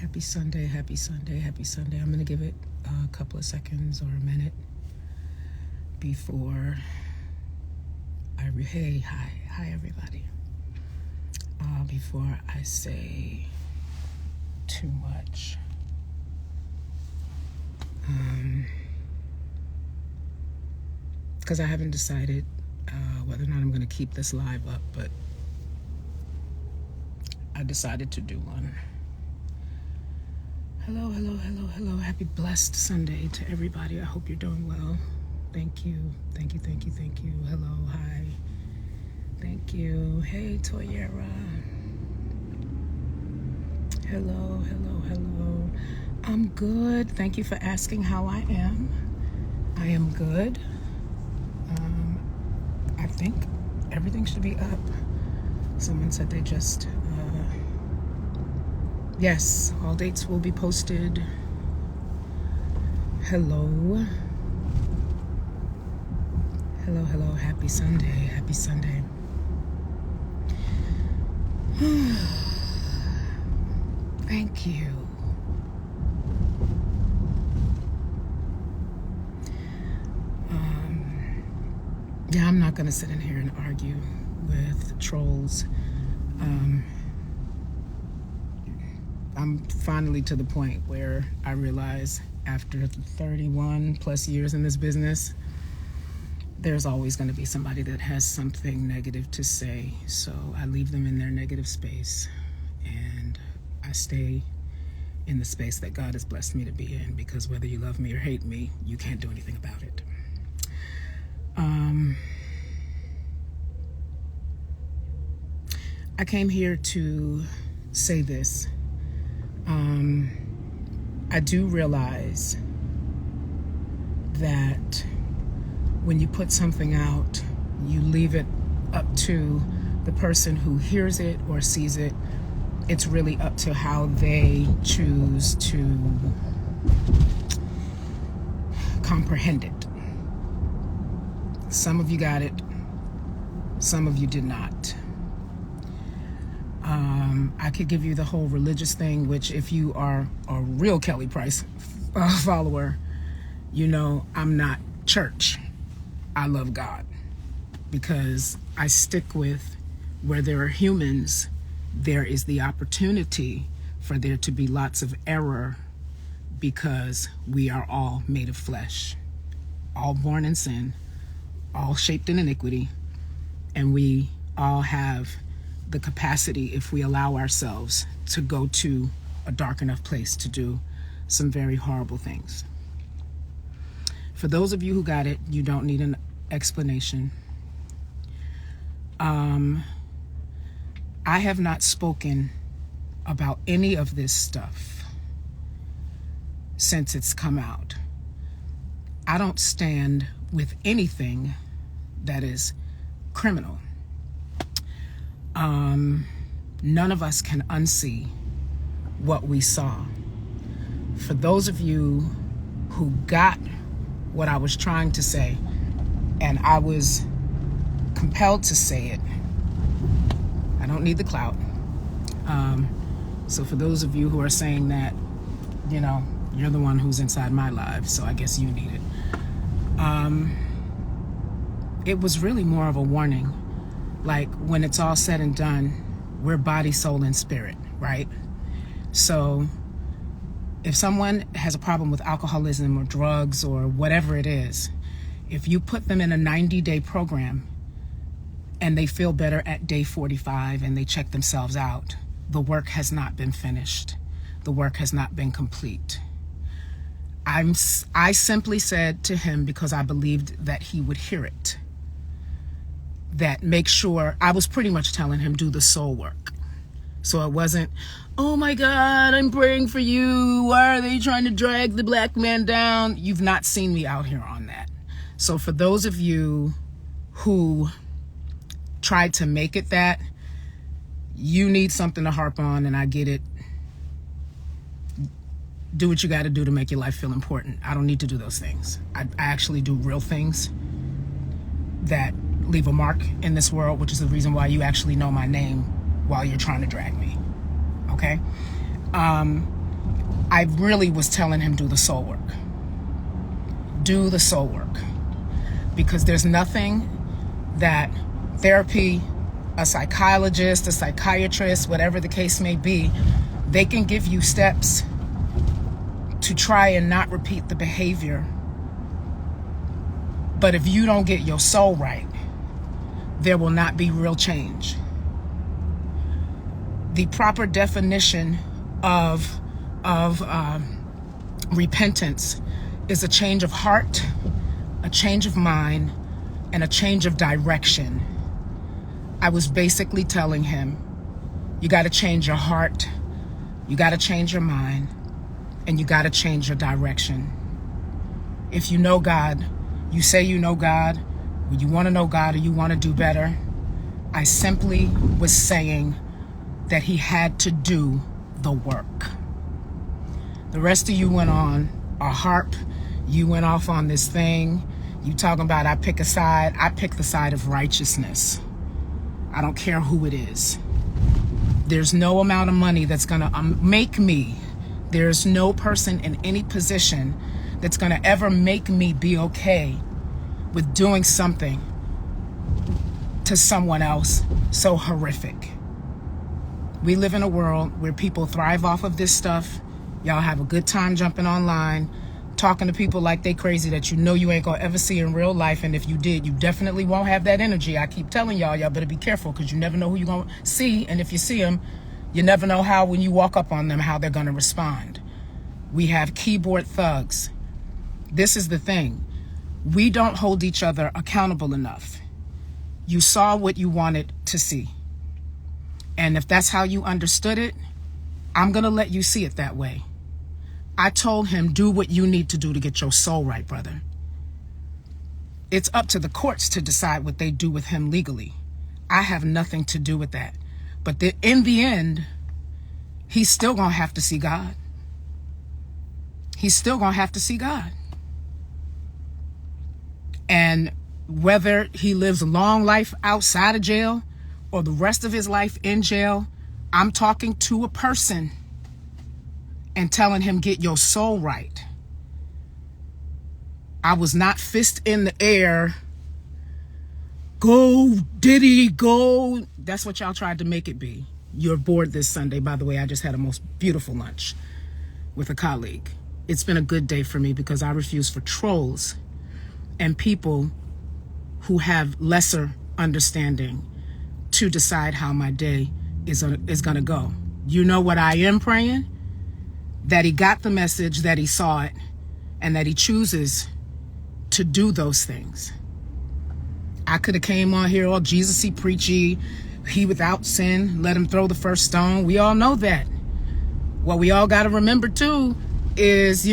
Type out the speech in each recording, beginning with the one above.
Happy Sunday, happy Sunday, happy Sunday. I'm going to give it a couple of seconds or a minute before hi everybody. Before I say too much. Because I haven't decided whether or not I'm going to keep this live up, but I decided to do one. Hello. Happy blessed Sunday to everybody. I hope you're doing well. Thank you. Hello, hi. Thank you. Hey, Toyera. Hello. I'm good. Thank you for asking how I am. I am good. I think everything should be up. Someone said they just... Yes, all dates will be posted. Hello. Happy Sunday. Thank you. Yeah, I'm not gonna sit in here and argue with trolls. I'm finally to the point where I realize after 31 plus years in this business, there's always going to be somebody that has something negative to say. So I leave them in their negative space and I stay in the space that God has blessed me to be in, because whether you love me or hate me, you can't do anything about it. I came here to say this. I do realize that when you put something out, you leave it up to the person who hears it or sees it. It's really up to how they choose to comprehend it. Some of you got it, some of you did not. I could give you the whole religious thing, which if you are a real Kelly Price follower, you know I'm not church. I love God, because I stick with where there are humans, there is the opportunity for there to be lots of error, because we are all made of flesh, all born in sin, all shaped in iniquity, and we all have the capacity, if we allow ourselves, to go to a dark enough place to do some very horrible things. For those of you who got it, you don't need an explanation. I have not spoken about any of this stuff since it's come out. I don't stand with anything that is criminal. None of us can unsee what we saw. For those of you who got what I was trying to say, and I was compelled to say it, I don't need the clout. So for those of you who are saying that, you know, you're the one who's inside my life, so I guess you need it. It was really more of a warning. Like, when it's all said and done, we're body, soul, and spirit, right? So if someone has a problem with alcoholism or drugs or whatever it is, if you put them in a 90-day program and they feel better at day 45 and they check themselves out, the work has not been finished. The work has not been complete. I simply said to him, because I believed that he would hear it, that make sure, I was pretty much telling him, do the soul work. So it wasn't, oh my God, I'm praying for you. Why are they trying to drag the black man down? You've not seen me out here on that. So for those of you who tried to make it that, you need something to harp on, and I get it. Do what you got to do to make your life feel important. I don't need to do those things. I actually do real things that leave a mark in this world, which is the reason why you actually know my name while you're trying to drag me. Okay? I really was telling him, do the soul work. Do the soul work. Because there's nothing that therapy, a psychologist, a psychiatrist, whatever the case may be, they can give you steps to try and not repeat the behavior. But if you don't get your soul right, there will not be real change. The proper definition of repentance is a change of heart, a change of mind, and a change of direction. I was basically telling him, you got to change your heart, you got to change your mind, and you got to change your direction. If you know God, you say you know God, or you want to know God, or you want to do better. I simply was saying that he had to do the work. The rest of you went on a harp. You went off on this thing. You talking about I pick a side. I pick the side of righteousness. I don't care who it is. There's no amount of money that's going to make me. There's no person in any position that's going to ever make me be okay with doing something to someone else so horrific. We live in a world where people thrive off of this stuff. Y'all have a good time jumping online, talking to people like they crazy that you know you ain't gonna ever see in real life. And if you did, you definitely won't have that energy. I keep telling y'all better be careful, because you never know who you're gonna see. And if you see them, you never know how, when you walk up on them, how they're gonna respond. We have keyboard thugs. This is the thing. We don't hold each other accountable enough. You saw what you wanted to see. And if that's how you understood it, I'm going to let you see it that way. I told him, do what you need to do to get your soul right, brother. It's up to the courts to decide what they do with him legally. I have nothing to do with that. But in the end, he's still going to have to see God. He's still going to have to see God. And whether he lives a long life outside of jail or the rest of his life in jail, I'm talking to a person and telling him, get your soul right. I was not fist in the air. Go, Diddy, go. That's what y'all tried to make it be. You're bored this Sunday. By the way, I just had a most beautiful lunch with a colleague. It's been a good day for me because I refuse for trolls and people who have lesser understanding to decide how my day is going to go. You know what I am praying? That he got the message, that he saw it, and that he chooses to do those things. I could have came on here all Jesus-y, preachy, he without sin, let him throw the first stone. We all know that. What we all got to remember too is,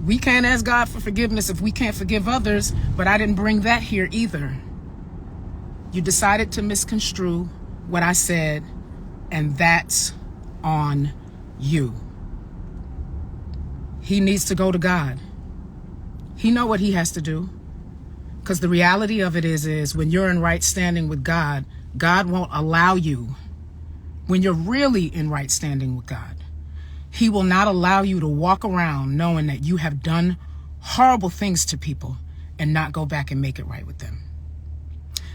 we can't ask God for forgiveness if we can't forgive others, but I didn't bring that here either. You decided to misconstrue what I said, and that's on you. He needs to go to God. He know what he has to do. Because the reality of it is when you're in right standing with God, God won't allow you, when you're really in right standing with God, he will not allow you to walk around knowing that you have done horrible things to people and not go back and make it right with them.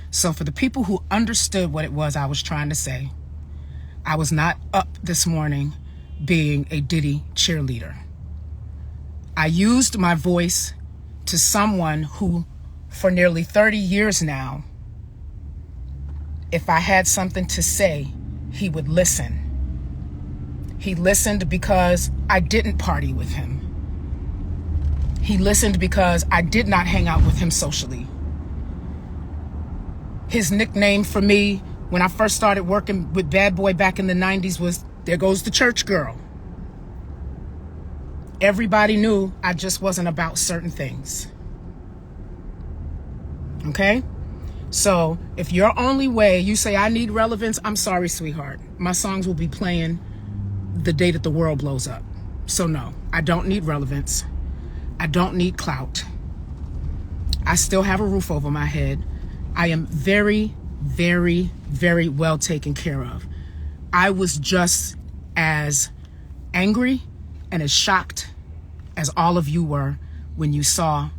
So for the people who understood what it was I was trying to say, I was not up this morning being a Diddy cheerleader. I used my voice to someone who, for nearly 30 years now, if I had something to say, he would listen. He listened because I didn't party with him. He listened because I did not hang out with him socially. His nickname for me when I first started working with Bad Boy back in the 90s was, there goes the church girl. Everybody knew I just wasn't about certain things. Okay? So if your only way, you say, I need relevance, I'm sorry, sweetheart. My songs will be playing the day that the world blows up. So no, I don't need relevance. I don't need clout. I still have a roof over my head. I am very, very, very well taken care of. I was just as angry. and as shocked as all of you were when you saw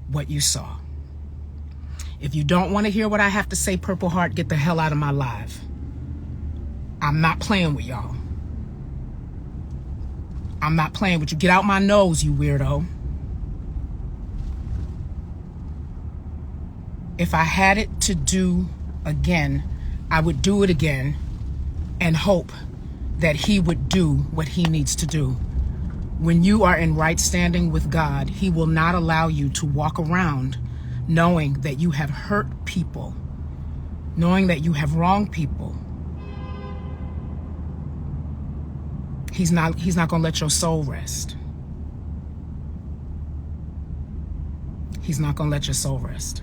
what you saw. If you don't want to hear what I have to say, Purple Heart, get the hell out of my live. I'm not playing with y'all. I'm not playing with you. Get out my nose, you weirdo. If I had it to do again, I would do it again and hope that he would do what he needs to do. When you are in right standing with God, he will not allow you to walk around knowing that you have hurt people, knowing that you have wronged people. He's not going to let your soul rest. He's not going to let your soul rest.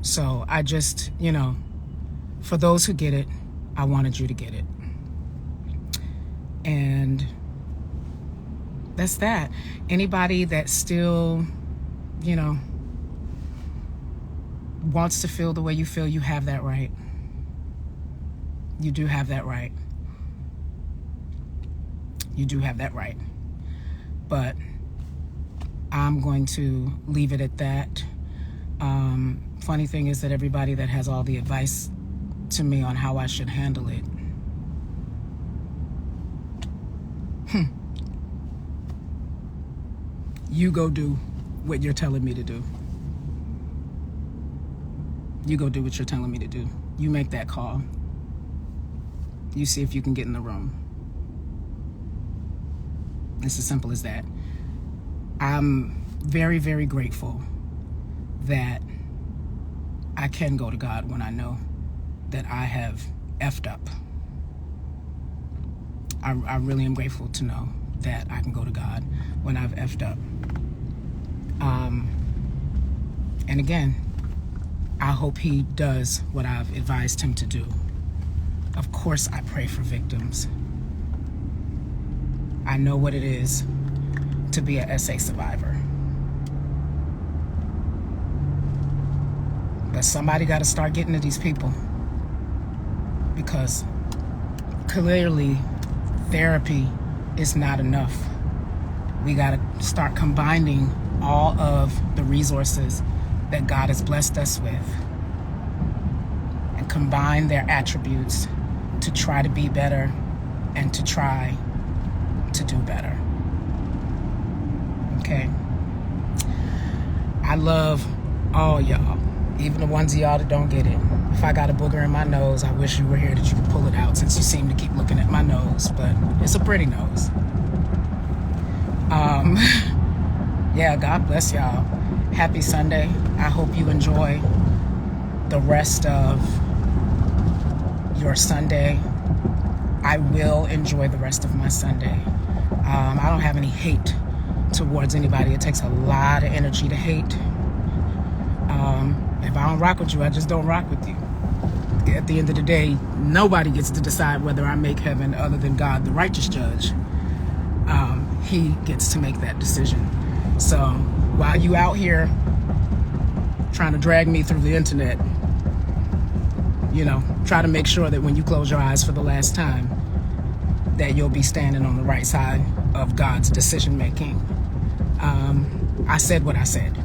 So I just, for those who get it, I wanted you to get it. And that's that. Anybody that still, wants to feel the way you feel, you have that right. You do have that right. You do have that right. But I'm going to leave it at that. Funny thing is that everybody that has all the advice to me on how I should handle it, you go do what you're telling me to do. You go do what you're telling me to do. You make that call. You see if you can get in the room. It's as simple as that. I'm very, very grateful that I can go to God when I know that I have effed up. I really am grateful to know that I can go to God when I've effed up. And again, I hope he does what I've advised him to do. Of course, I pray for victims. I know what it is to be a SA survivor. But somebody got to start getting to these people, because clearly therapy is not enough. We got to start combining all of the resources that God has blessed us with and combine their attributes to try to be better and to try to do better. Okay? I love all y'all, even the ones of y'all that don't get it. If I got a booger in my nose, I wish you were here that you could pull it out, since you seem to keep looking at my nose, but it's a pretty nose. Yeah, God bless y'all. Happy Sunday. I hope you enjoy the rest of your Sunday. I will enjoy the rest of my Sunday. I don't have any hate towards anybody. It takes a lot of energy to hate. If I don't rock with you, I just don't rock with you. At the end of the day, nobody gets to decide whether I make heaven other than God, the righteous judge. He gets to make that decision. So while you out here trying to drag me through the internet, try to make sure that when you close your eyes for the last time, that you'll be standing on the right side of God's decision making. I said what I said,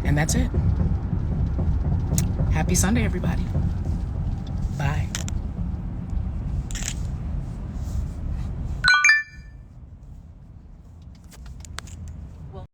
and that's it. Happy Sunday, everybody.